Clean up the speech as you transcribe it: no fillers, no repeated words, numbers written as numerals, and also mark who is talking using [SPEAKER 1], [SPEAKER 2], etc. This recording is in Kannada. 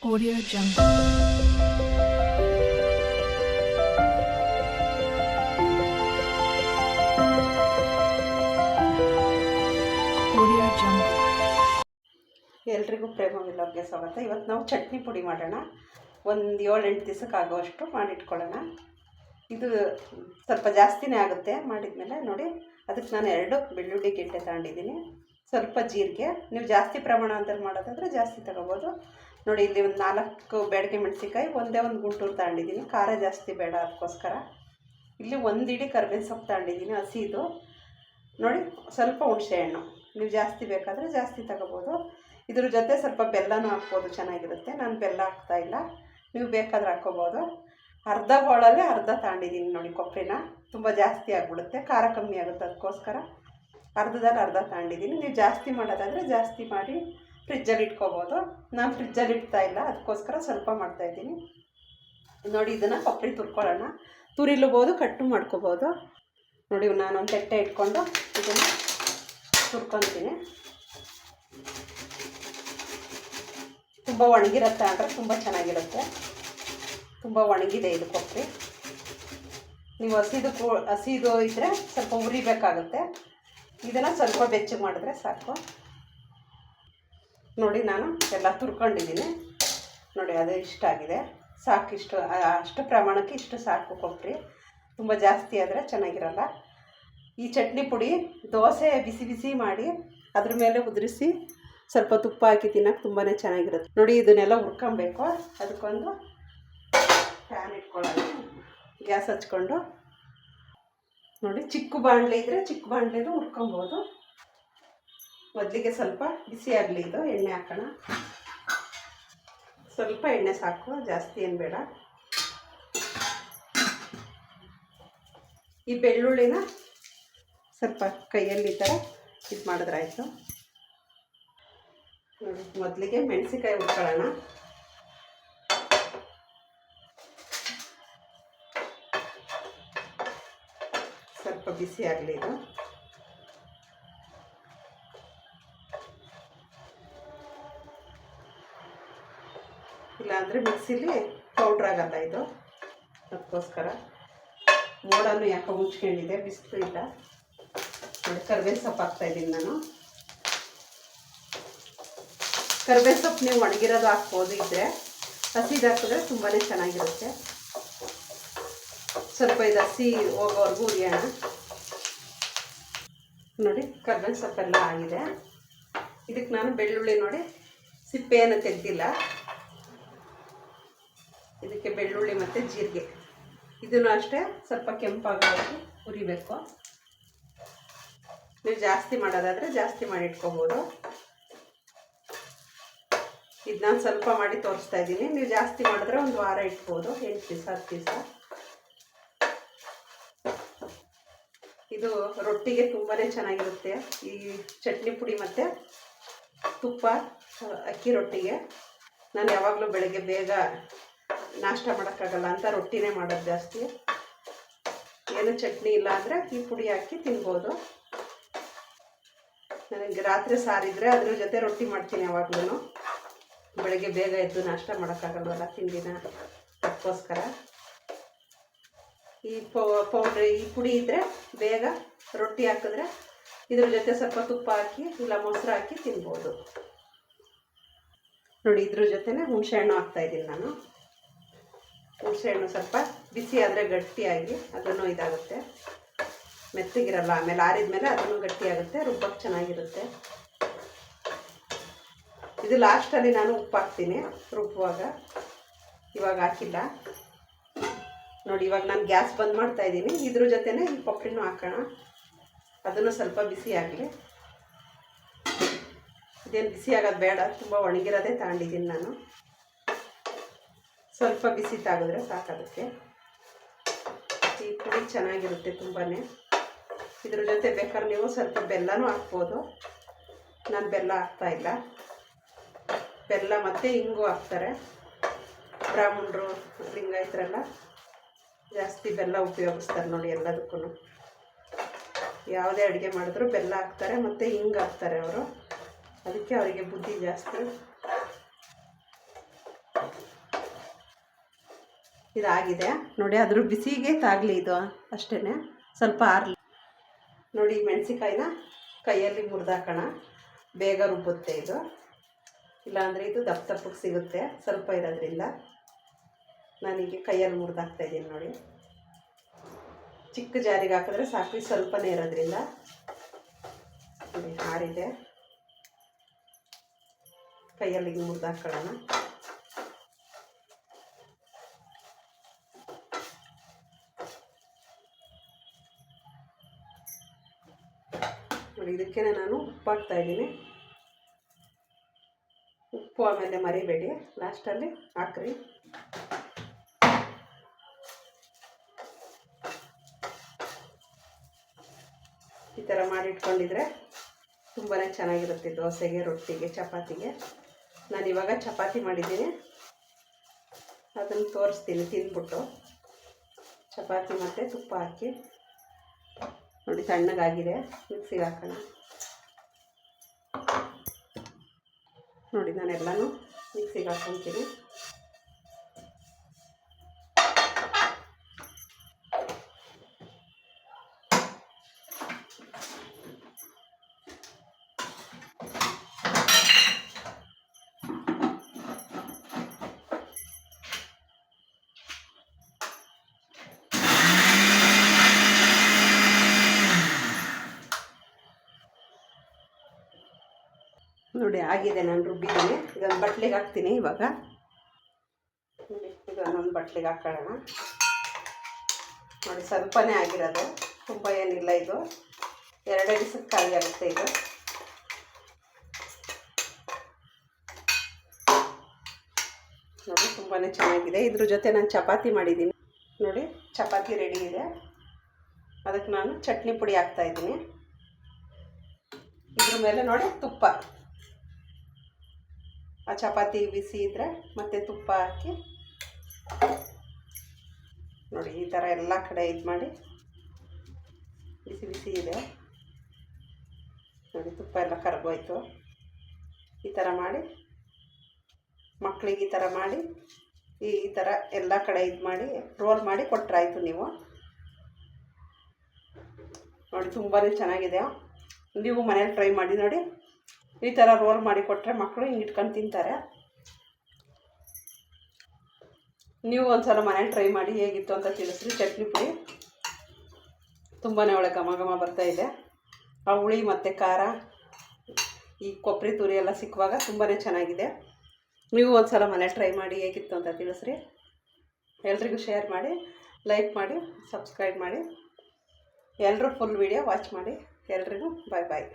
[SPEAKER 1] Audio Jungle. Audio Jungle.
[SPEAKER 2] ಎಲ್ರಿಗೂ ಪ್ರೇಮ ವಿಲಾಗ್ಗೆ ಸ್ವಾಗತ. ಇವತ್ತು ನಾವು ಚಟ್ನಿ ಪುಡಿ ಮಾಡೋಣ. ಒಂದು 7-8 ದಿವಸಕ್ಕೆ ಆಗೋಷ್ಟು ಮಾಡಿಟ್ಕೊಳ್ಳೋಣ. ಇದು ಸ್ವಲ್ಪ ಜಾಸ್ತಿನೇ ಆಗುತ್ತೆ ಮಾಡಿದ್ಮೇಲೆ. ನೋಡಿ, ಅದಕ್ಕೆ ನಾನು 2 ಬೆಳ್ಳುಳ್ಳಿ ಗೆಡ್ಡೆ ತಗೊಂಡಿದ್ದೀನಿ, ಸ್ವಲ್ಪ ಜೀರಿಗೆ. ನೀವು ಜಾಸ್ತಿ ಪ್ರಮಾಣ ಅಂತ ಮಾಡೋದಾದರೆ ಜಾಸ್ತಿ ತಗೋಬೋದು. ನೋಡಿ, ಇಲ್ಲಿ ಒಂದು 4 ಬ್ಯಾಡಗೆ ಮೆಣಸಿನ್ಕಾಯಿ, ಒಂದೇ ಒಂದು ಗುಂಟೂರು ತಗೊಂಡಿದ್ದೀನಿ. ಖಾರ ಜಾಸ್ತಿ ಬೇಡ, ಅದಕ್ಕೋಸ್ಕರ. ಇಲ್ಲಿ 1 ಇಡೀ ಕರ್ಬೇವಿನ ಸೊಪ್ಪು ತಗೊಂಡಿದ್ದೀನಿ, ಹಸಿದು. ನೋಡಿ, ಸ್ವಲ್ಪ ಹುಣಸೆಹಣ್ಣು. ನೀವು ಜಾಸ್ತಿ ಬೇಕಾದರೆ ಜಾಸ್ತಿ ತಗೋಬೋದು. ಇದ್ರ ಜೊತೆ ಸ್ವಲ್ಪ ಬೆಲ್ಲನೂ ಹಾಕ್ಬೋದು, ಚೆನ್ನಾಗಿರುತ್ತೆ. ನಾನು ಬೆಲ್ಲ ಹಾಕ್ತಾಯಿಲ್ಲ, ನೀವು ಬೇಕಾದ್ರೆ ಹಾಕ್ಕೋಬೋದು. ಅರ್ಧ ಹೋಳಲ್ಲೇ ಅರ್ಧ ತಗೊಂಡಿದ್ದೀನಿ ನೋಡಿ ಕೊಬ್ಬರಿನ. ತುಂಬ ಜಾಸ್ತಿ ಆಗಿಬಿಡುತ್ತೆ, ಖಾರ ಕಮ್ಮಿ ಆಗುತ್ತೆ, ಅದಕ್ಕೋಸ್ಕರ ಅರ್ಧದಲ್ಲಿ ಅರ್ಧ ತಗೊಂಡಿದ್ದೀನಿ. ನೀವು ಜಾಸ್ತಿ ಮಾಡೋದಾದರೆ ಜಾಸ್ತಿ ಮಾಡಿ ಫ್ರಿಜ್ಜಲ್ಲಿ ಇಟ್ಕೋಬೋದು. ನಾನು ಫ್ರಿಜ್ಜಲ್ಲಿ ಇಡ್ತಾಯಿಲ್ಲ, ಅದಕ್ಕೋಸ್ಕರ ಸ್ವಲ್ಪ ಮಾಡ್ತಾಯಿದ್ದೀನಿ. ನೋಡಿ, ಇದನ್ನು ಕೊಬ್ಬರಿ ತುರ್ಕೊಳ್ಳೋಣ. ತುರಿಲೂಬೋದು, ಕಟ್ಟು ಮಾಡ್ಕೋಬೋದು. ನೋಡಿ, ನಾನೊಂದು ತಟ್ಟೆ ಇಟ್ಕೊಂಡು ಇದನ್ನು ತುರ್ಕೊತೀನಿ. ತುಂಬ ಒಣಗಿರುತ್ತೆ ಅಂದರೆ ತುಂಬ ಚೆನ್ನಾಗಿರುತ್ತೆ. ತುಂಬ ಒಣಗಿದೆ ಇದು ಕೊಬ್ಬರಿ. ನೀವು ಹಸಿದು ಇದ್ದರೆ ಸ್ವಲ್ಪ ಉರಿಬೇಕಾಗುತ್ತೆ. ಇದನ್ನು ಸ್ವಲ್ಪ ಬೆಚ್ಚಗೆ ಮಾಡಿದ್ರೆ ಸಾಕು. ನೋಡಿ, ನಾನು ಎಲ್ಲ ತುರ್ಕೊಂಡಿದ್ದೀನಿ. ನೋಡಿ, ಅದು ಇಷ್ಟ ಆಗಿದೆ, ಸಾಕು. ಅಷ್ಟು ಪ್ರಮಾಣಕ್ಕೆ ಇಷ್ಟು ಸಾಕು ಕೊಬ್ಬರಿ. ತುಂಬ ಜಾಸ್ತಿ ಆದರೆ ಚೆನ್ನಾಗಿರಲ್ಲ. ಈ ಚಟ್ನಿ ಪುಡಿ ದೋಸೆ ಬಿಸಿ ಬಿಸಿ ಮಾಡಿ ಅದ್ರ ಮೇಲೆ ಉದುರಿಸಿ ಸ್ವಲ್ಪ ತುಪ್ಪ ಹಾಕಿ ತಿನ್ನೋಕೆ ತುಂಬಾ ಚೆನ್ನಾಗಿರುತ್ತೆ. ನೋಡಿ, ಇದನ್ನೆಲ್ಲ ಹುರ್ಕೊಬೇಕು. ಅದಕ್ಕೊಂದು ಪ್ಯಾನ್ ಇಟ್ಕೊಳ್ಳೋಣ, ಗ್ಯಾಸ್ ಹಚ್ಕೊಂಡು. ನೋಡಿ, ಚಿಕ್ಕ ಬಾಣಲೆ ಇದ್ದರೆ ಚಿಕ್ಕ ಬಾಣಲೆನೂ ಹುರ್ಕೊಬೋದು. ಮೊದಲಿಗೆ ಸ್ವಲ್ಪ ಬಿಸಿ ಆಗಲಿ, ಇದು ಎಣ್ಣೆ ಹಾಕೋಣ. ಸ್ವಲ್ಪ ಎಣ್ಣೆ ಸಾಕು, ಜಾಸ್ತಿ ಏನು ಬೇಡ. ಈ ಬೆಳ್ಳುಳ್ಳಿನ ಸ್ವಲ್ಪ ಕೈಯಲ್ಲಿ ಈ ಥರ ಇದು ಮಾಡಿದ್ರಾಯ್ತು. ನೋಡಿ, ಮೊದಲಿಗೆ ಮೆಣಸಿನ್ಕಾಯಿ ಹುರ್ಕೊಳ್ಳೋಣ. ಸ್ವಲ್ಪ ಬಿಸಿ ಆಗಲಿ ಇದು. ಇಲ್ಲಾಂದರೆ ಮಿಕ್ಸಿಲಿ ಪೌಡ್ರ್ ಆಗಲ್ಲ ಇದು, ಅದಕ್ಕೋಸ್ಕರ. ಮೋಡನ್ನು ಯಾಕೆ ಮುಚ್ಕೊಂಡಿದೆ, ಬಿಸಿಲು ಇಲ್ಲ. ನೋಡಿ, ಕರ್ಬೇವಿನ ಸೊಪ್ಪು ಹಾಕ್ತಾಯಿದ್ದೀನಿ ನಾನು. ಕರ್ಬೇವಿನ ಸೊಪ್ಪು ನೀವು ಒಣಗಿರೋದು ಹಾಕ್ಬೋದು, ಇದ್ದರೆ ಹಸಿದು ಹಾಕಿದ್ರೆ ತುಂಬಾ ಚೆನ್ನಾಗಿರುತ್ತೆ. ಸ್ವಲ್ಪ ಇದು ಹಸಿ ಹೋಗೋವರೆಗೂ ಉರಿಯೋಣ. ನೋಡಿ, ಕರ್ಬೇವಿನ ಸೊಪ್ಪೆಲ್ಲ ಆಗಿದೆ. ಇದಕ್ಕೆ ನಾನು ಬೆಳ್ಳುಳ್ಳಿ ನೋಡಿ ಸಿಪ್ಪೆಯನ್ನು ತೆಗೆದಿಲ್ಲ. ಇದಕ್ಕೆ ಬೆಳ್ಳುಳ್ಳಿ ಮತ್ತು ಜೀರಿಗೆ ಇದನ್ನು ಅಷ್ಟೇ ಸ್ವಲ್ಪ ಕೆಂಪಾಗೋವರೆಗೂ ಹುರಿಬೇಕು. ನೀವು ಜಾಸ್ತಿ ಮಾಡೋದಾದರೆ ಜಾಸ್ತಿ ಮಾಡಿ ಇಟ್ಕೋಬೋದು. ಇದು ನಾನು ಸ್ವಲ್ಪ ಮಾಡಿ ತೋರಿಸ್ತಾ ಇದ್ದೀನಿ. ನೀವು ಜಾಸ್ತಿ ಮಾಡಿದ್ರೆ ಒಂದು ವಾರ ಇಟ್ಬೋದು, 8 ದಿವಸ 10 ದಿವಸ. ಇದು ರೊಟ್ಟಿಗೆ ತುಂಬಾ ಚೆನ್ನಾಗಿರುತ್ತೆ ಈ ಚಟ್ನಿ ಪುಡಿ ಮತ್ತು ತುಪ್ಪ. ಅಕ್ಕಿ ರೊಟ್ಟಿಗೆ ನಾನು ಯಾವಾಗಲೂ ಬೆಳಗ್ಗೆ ಬೇಗ ನಾಷ್ಟ ಮಾಡೋಕ್ಕಾಗಲ್ಲ ಅಂತ ರೊಟ್ಟಿನೇ ಮಾಡೋದು ಜಾಸ್ತಿ. ಏನು ಚಟ್ನಿ ಇಲ್ಲ ಅಂದರೆ ಈ ಪುಡಿ ಹಾಕಿ ತಿನ್ಬೋದು. ನನಗೆ ರಾತ್ರಿ ಸಾರಿದ್ರೆ ಅದ್ರ ಜೊತೆ ರೊಟ್ಟಿ ಮಾಡ್ತೀನಿ ಯಾವಾಗಲೂ. ಬೆಳಗ್ಗೆ ಬೇಗ ಎದ್ದು ನಾಷ್ಟ ಮಾಡೋಕ್ಕಾಗಲ್ವಲ್ಲ ತಿಂಡಿನ, ಅದಕ್ಕೋಸ್ಕರ. ಈ ಪೌಡ್ರ್ ಈ ಪುಡಿ ಇದ್ದರೆ ಬೇಗ ರೊಟ್ಟಿ ಹಾಕಿದ್ರೆ ಇದ್ರ ಜೊತೆ ಸ್ವಲ್ಪ ತುಪ್ಪ ಹಾಕಿ ಇಲ್ಲ ಮೊಸರು ಹಾಕಿ ತಿನ್ಬೋದು. ನೋಡಿ, ಇದ್ರ ಜೊತೆನೇ ಹುಣಸೆಹಣ್ಣು ಹಾಕ್ತಾಯಿದ್ದೀನಿ ನಾನು. ಹುಣಸೆಹಣ್ಣು ಸ್ವಲ್ಪ ಬಿಸಿ ಆದರೆ ಗಟ್ಟಿಯಾಗಿ ಅದನ್ನು ಇದಾಗುತ್ತೆ, ಮೆತ್ತಗಿರಲ್ಲ. ಆಮೇಲೆ ಆರಿದ್ಮೇಲೆ ಅದನ್ನು ಗಟ್ಟಿಯಾಗುತ್ತೆ, ರುಬ್ಬಕ್ಕೆ ಚೆನ್ನಾಗಿರುತ್ತೆ. ಇದು ಲಾಸ್ಟಲ್ಲಿ ನಾನು ಉಪ್ಪು ಹಾಕ್ತೀನಿ ರುಬ್ಬುವಾಗ, ಇವಾಗ ಹಾಕಿಲ್ಲ. ನೋಡಿ, ಇವಾಗ ನಾನು ಗ್ಯಾಸ್ ಬಂದ್ ಮಾಡ್ತಾಯಿದ್ದೀನಿ. ಇದ್ರ ಜೊತೆನೇ ಈ ಕೊಬ್ಬರಿನೂ ಹಾಕೋಣ. ಅದನ್ನು ಸ್ವಲ್ಪ ಬಿಸಿ ಆಗಲಿ. ಇದೇನು ಬಿಸಿ ಆಗೋದು ಬೇಡ, ತುಂಬ ಒಣಗಿರೋದೇ ತಗೊಂಡಿದ್ದೀನಿ ನಾನು. ಸ್ವಲ್ಪ ಬಿಸಿ ತಾಗಿದ್ರೆ ಸಾಕೋದಕ್ಕೆ. ಈ ಪುಡಿ ಚೆನ್ನಾಗಿರುತ್ತೆ ತುಂಬಾ. ಇದ್ರ ಜೊತೆ ಬೇಕಾದ್ರೆ ನೀವು ಸ್ವಲ್ಪ ಬೆಲ್ಲನೂ ಹಾಕ್ಬೋದು. ನಾನು ಬೆಲ್ಲ ಹಾಕ್ತಾಯಿಲ್ಲ. ಬೆಲ್ಲ ಮತ್ತು ಇಂಗು ಹಾಕ್ತಾರೆ ಬ್ರಾಹ್ಮಣರು, ಲಿಂಗಾಯತರೆಲ್ಲ ಜಾಸ್ತಿ ಬೆಲ್ಲ ಉಪಯೋಗಿಸ್ತಾರೆ ನೋಡಿ ಎಲ್ಲದಕ್ಕೂ. ಯಾವುದೇ ಅಡುಗೆ ಮಾಡಿದ್ರು ಬೆಲ್ಲ ಹಾಕ್ತಾರೆ ಮತ್ತು ಇಂಗು ಹಾಕ್ತಾರೆ ಅವರು. ಅದಕ್ಕೆ ಅವರಿಗೆ ಬುದ್ಧಿ ಜಾಸ್ತಿ. ಇದಾಗಿದೆ ನೋಡಿ. ಅದ್ರ ಬಿಸಿಗೆ ತಾಗಲಿ ಇದು ಅಷ್ಟೇ, ಸ್ವಲ್ಪ ಆರಲಿ. ನೋಡಿ ಮೆಣಸಿಕಾಯಿನ ಕೈಯಲ್ಲಿ ಮುರಿದಾಕೋಣ, ಬೇಗ ರುಬ್ಬುತ್ತೆ ಇದು. ಇಲ್ಲಾಂದರೆ ಇದು ದಪ್ಪ ದಪ್ಪಕ್ಕೆ ಸಿಗುತ್ತೆ ಸ್ವಲ್ಪ ಇರೋದ್ರಿಂದ. ನಾನೀಗ ಕೈಯಲ್ಲಿ ಮುರಿದಾಕ್ತಾಯಿದ್ದೀನಿ ನೋಡಿ. ಚಿಕ್ಕ ಜಾರಿಗೆ ಹಾಕಿದ್ರೆ ಸಾಕು, ಸ್ವಲ್ಪನೇ ಇರೋದ್ರಿಂದ. ನೋಡಿ ಆರಿದೆ, ಕೈಯಲ್ಲಿ ಮುರಿದಾಕೊಳ್ಳೋಣ. ನೋಡಿ ಇದಕ್ಕೆ ನಾನು ಉಪ್ಪು ಹಾಕ್ತಾಯಿದ್ದೀನಿ. ಉಪ್ಪು ಆಮೇಲೆ ಮರಿಬೇಡಿ, ಲಾಸ್ಟಲ್ಲಿ ಹಾಕ್ರಿ. ಈ ಥರ ಮಾಡಿಟ್ಕೊಂಡಿದ್ರೆ ತುಂಬಾ ಚೆನ್ನಾಗಿರುತ್ತೆ ದೋಸೆಗೆ, ರೊಟ್ಟಿಗೆ, ಚಪಾತಿಗೆ. ನಾನಿವಾಗ ಚಪಾತಿ ಮಾಡಿದ್ದೀನಿ, ಅದನ್ನು ತೋರಿಸ್ತೀನಿ ತಿಂದ್ಬಿಟ್ಟು. ಚಪಾತಿ ಮತ್ತು ತುಪ್ಪ ಹಾಕಿ ನೋಡಿ ತಣ್ಣಗಾಗಿದೆ. ಮಿಕ್ಸಿಗೆ ಹಾಕೋಣ. ನೋಡಿ ನಾನೆಲ್ಲನೂ ಮಿಕ್ಸಿಗೆ ಹಾಕ್ಕೊತೀನಿ. ನೋಡಿ ಆಗಿದೆ, ನಾನು ರುಬ್ಬಿದ್ದೀನಿ. ಇದೊಂದು ಬಟ್ಲಿಗೆ ಹಾಕ್ತೀನಿ ಇವಾಗ. ನೋಡಿ ಇದನ್ನೊಂದು ಬಟ್ಲಿಗೆ ಹಾಕೊಳ್ಳೋಣ. ನೋಡಿ ಸ್ವಲ್ಪನೇ ಆಗಿರೋದು, ತುಂಬ ಏನಿಲ್ಲ ಇದು. 2 ದಿವಸಕ್ಕೆ ಖಾಲಿ ಆಗುತ್ತೆ ಇದು. ನೋಡಿ ತುಂಬಾ ಚೆನ್ನಾಗಿದೆ. ಇದ್ರ ಜೊತೆ ನಾನು ಚಪಾತಿ ಮಾಡಿದ್ದೀನಿ. ನೋಡಿ ಚಪಾತಿ ರೆಡಿ ಇದೆ. ಅದಕ್ಕೆ ನಾನು ಚಟ್ನಿ ಪುಡಿ ಹಾಕ್ತಾಯಿದ್ದೀನಿ. ಇದ್ರ ಮೇಲೆ ನೋಡಿ ತುಪ್ಪ, ಆ ಚಪಾತಿ ಬಿಸಿ ಇದ್ದರೆ ಮತ್ತು ತುಪ್ಪ ಹಾಕಿ ನೋಡಿ ಈ ಥರ ಎಲ್ಲ ಕಡೆ ಇದು ಮಾಡಿ. ಬಿಸಿ ಬಿಸಿ ಇದೆ ನೋಡಿ, ತುಪ್ಪ ಎಲ್ಲ ಕರಗೋಯ್ತು. ಈ ಥರ ಮಾಡಿ ಮಕ್ಕಳಿಗೆ ಈ ಥರ ಮಾಡಿ ಈ ಥರ ಎಲ್ಲ ಕಡೆ ಇದು ಮಾಡಿ ರೋಲ್ ಮಾಡಿ ಕೊಟ್ಟರಾಯ್ತು ನೀವು. ನೋಡಿ ತುಂಬಾ ಚೆನ್ನಾಗಿದೆ. ನೀವು ಮನೇಲಿ ಟ್ರೈ ಮಾಡಿ ನೋಡಿ. ಈ ಥರ ರೋಲ್ ಮಾಡಿ ಕೊಟ್ಟರೆ ಮಕ್ಕಳು ಹಿಂಗೆ ಇಟ್ಕೊಂಡು ತಿಂತಾರೆ. ನೀವು ಒಂದ್ಸಲ ಮನೇಲಿ ಟ್ರೈ ಮಾಡಿ ಹೇಗಿತ್ತು ಅಂತ ತಿಳಿಸ್ರಿ. ಚಟ್ನಿ ಪುಡಿ ತುಂಬಾ ಒಳ್ಳೆ ಘಮ ಘಮ ಬರ್ತಾಯಿದೆ. ಆ ಹುಳಿ ಮತ್ತು ಖಾರ, ಈ ಕೊಬ್ಬರಿ ತುರಿ ಎಲ್ಲ ಸಿಕ್ಕುವಾಗ ತುಂಬಾ ಚೆನ್ನಾಗಿದೆ. ನೀವು ಒಂದ್ಸಲ ಮನೇಲಿ ಟ್ರೈ ಮಾಡಿ ಹೇಗಿತ್ತು ಅಂತ ತಿಳಿಸ್ರಿ. ಎಲ್ರಿಗೂ ಶೇರ್ ಮಾಡಿ, ಲೈಕ್ ಮಾಡಿ, ಸಬ್ಸ್ಕ್ರೈಬ್ ಮಾಡಿ. ಎಲ್ಲರೂ ಫುಲ್ ವೀಡಿಯೋ ವಾಚ್ ಮಾಡಿ. ಎಲ್ರಿಗೂ ಬಾಯ್ ಬಾಯ್.